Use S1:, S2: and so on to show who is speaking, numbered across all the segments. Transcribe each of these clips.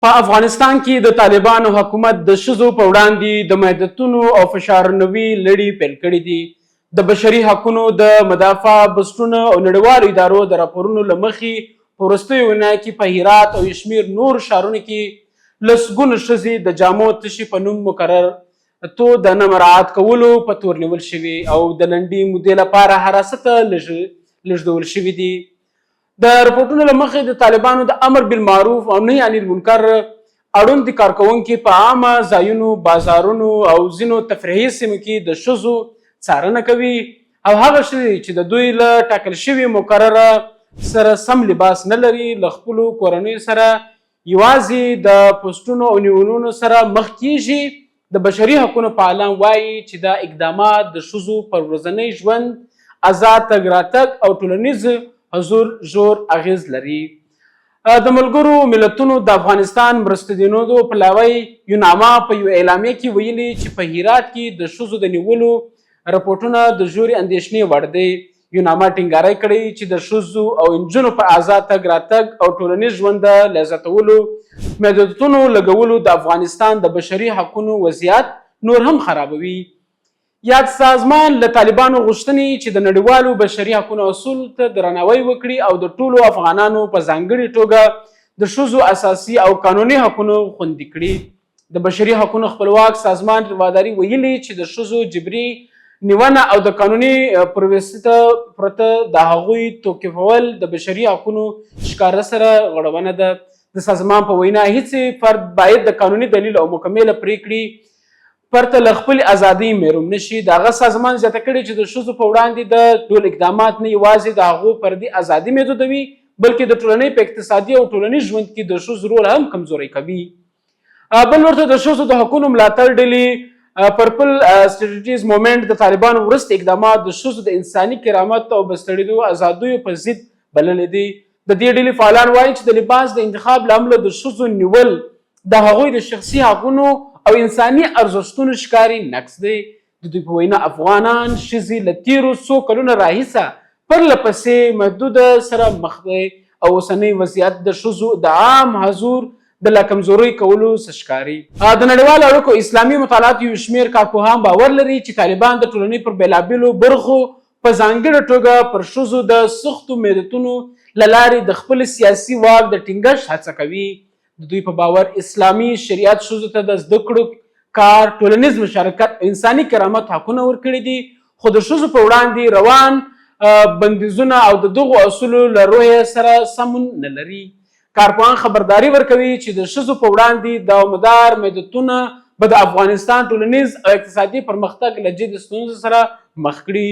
S1: په افغانستان کې د طالبانو حکومت د ښځو په وړاندې د محدودیتونو او فشارنوي لړۍ پیل کړې دي. د بشري حقونو د مدافع بسټونو او نړیوالو ادارو د راپورونو له مخې په وروستیو اونیو کې په هرات او شمېر نور ښارونو کې لسګونه ښځې د جامو تشې په نوم مقرر تو د نه مراعات کولو په تور نیول شوي او د لنډې مودې لپاره حراست ته لېږدول شوي دي. د رپورټونو له مخې د طالبانو د امر بالمعروف او نهي عن المنکر اړوند کارکوونکي په عامه ځایونو، بازارونو او ځینو تفریحي سیمو کې د ښځو څارنه کوي او هغه ښځې چې د دوی له ټاکل شوي مقرره سره سم لباس نه لري له خپلو کورنیو سره یوازې د پوسټونو او نیولونو سره مخ کیږي. د بشري حقونو فعالان وایي چې دا اقدامات د ښځو پر ورځنی ژوند، آزاد تګ راتګ او ټولنیز حضور ژور اغیز لري. د ملګرو ملتونو د افغانستان مرستندویانو پلاوی یوناما په یو اعلامیه کې ویلي چې په هرات کې د ښځو د نیولو رپورټونه د ژورې اندېښنې وړ دي. یوناما ټینګاری کړی چې د ښځو او نجونو پر آزاد تګ راتګ او ټولنیز ژوند د لیزاتولو محدودیتونو لګولو د افغانستان د بشري حقونو وضعیت نور هم خرابوي. یاد سازمان له طالبانو غوښتنې چې د نړیوالو بشري حقونو اصولو ته درناوی وکړي او د ټولو افغانانو په ځانګړې توګه د ښځو اساسي او قانوني حقونو خوندي کړي. د بشري حقونو خپلواک سازمان رواداري ویلي چې د ښځو جبري نیونه او د قانوني پروسې پرته د هغوی توقیفول د بشري حقونو ښکاره سره غړونه ده. د سازمان په وینا هیڅ فرد باید د قانوني دلیل او مکمله پریکړې پرته له خپلې ازادۍ محروم نشي. د هغه سازمان زیاته کړې چې د ښځو په وړاندې د ټول اقدامات نه یوازې د هغو فردي ازادي محدودوي بلکې د ټولنۍ په اقتصادي او ټولنیز ژوند کې د ښځو رول هم کمزوری کوي. بل ورته د ښځو د حقونو ملاتړ ډلې پرپل سټریټیز مومنټ د طالبانو وروسته اقدامات د ښځو د انساني کرامت او بستړېدو ازادیو په ضد بللي دي. د دې ډلې فعالان وایي چې د لباس د انتخاب له امله د ښځو نیول د هغوی د شخصي حقونو او انساني ارزښتونو ښکاري نقص دی. د دوی په وینا افغانان ښځې له تیرو څو کلونو راهیسه پرله پسې محدوده سره مخ دی او اوسنی وضعیت د ښځو د عام حضور د لا کمزوري کولو څه ښکاري. د نړیوالو اړیکو اسلامي مطالعاتو یو شمېر کارپوهان باور لري چې طالبان د ټولنې پر بېلابېلو برخو په ځانګړې توګه پر ښځو د سختو محدودیتونو له لارې د خپل سیاسي واک د ټینګښت هڅه کوي. د دوی په باور اسلامي شریعت ښځو ته د زده کړو، کار، ټولنیز مشارکت او انساني کرامت حقونه ورکړي دي، خو د ښځو په وړاندې روان بندیزونه او د دغو اصولو له روحیې سره سمون نه لري. کارپوهان خبرداری ورکوي چې د ښځو په وړاندې دوامدار محدودیتونه به د افغانستان ټولنیز او اقتصادي پرمختګ له جدي ستونزو سره مخ کړي.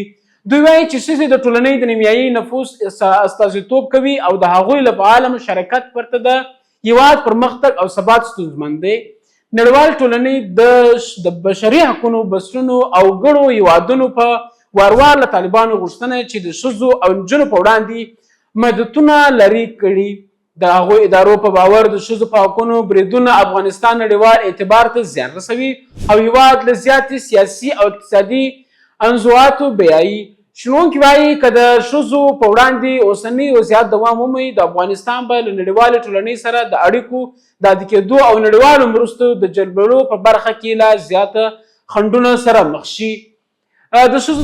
S1: دوی وایي چې ښځې د ټولنۍ د نیمایي نفوس استازیتوب کوي او د هغوی له فعاله مشارکت پرته د هیواد پرمختګ او ثبات ستونزمن دی. نړیوال ټولنې د بشري حقونو بسټونو او ګڼو هیوادونو په وار له طالبانو غوښتنه چې د ښځو او نجونو په وړاندې محدودیتونه لرې کړي. د هغوی ادارو په باور د ښځو په حقونو بریدونه افغانستان نړیوال اعتبار ته زیان رسوي او هیواد له زیاتې سیاسي او اقتصادي انزواتو بیایي. شنونکي وایي که د ښځو په وړاندې اوسنی وضعیت دوام ومومي د افغانستان به له نړیوالې ټولنې سره د اړیکو د عادي کېدو او نړیوالو مرستو د جلبولو په برخه کې لا زیاته خنډونو سره مخ شي. د ښځو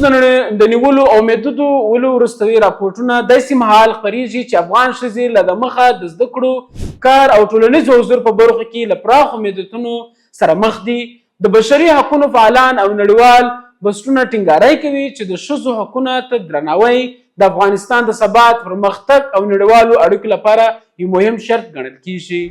S1: د نیولو او محدودولو وروستوي راپورټونه داسې مهال خپریږي چې افغان ښځې له د مخه د زده کړو، کار او ټولنیز حضور په برخو کې له پراخو محدودیتونو سره مخ دي. د بشري حقونو فعالان او نړیوال بسټونه ټینګاری کوي چې د ښځو حقونو ته درناوی د افغانستان د ثبات، پرمختګ او نړیوالو اړیکو لپاره یو مهم شرط ګڼل کیږي.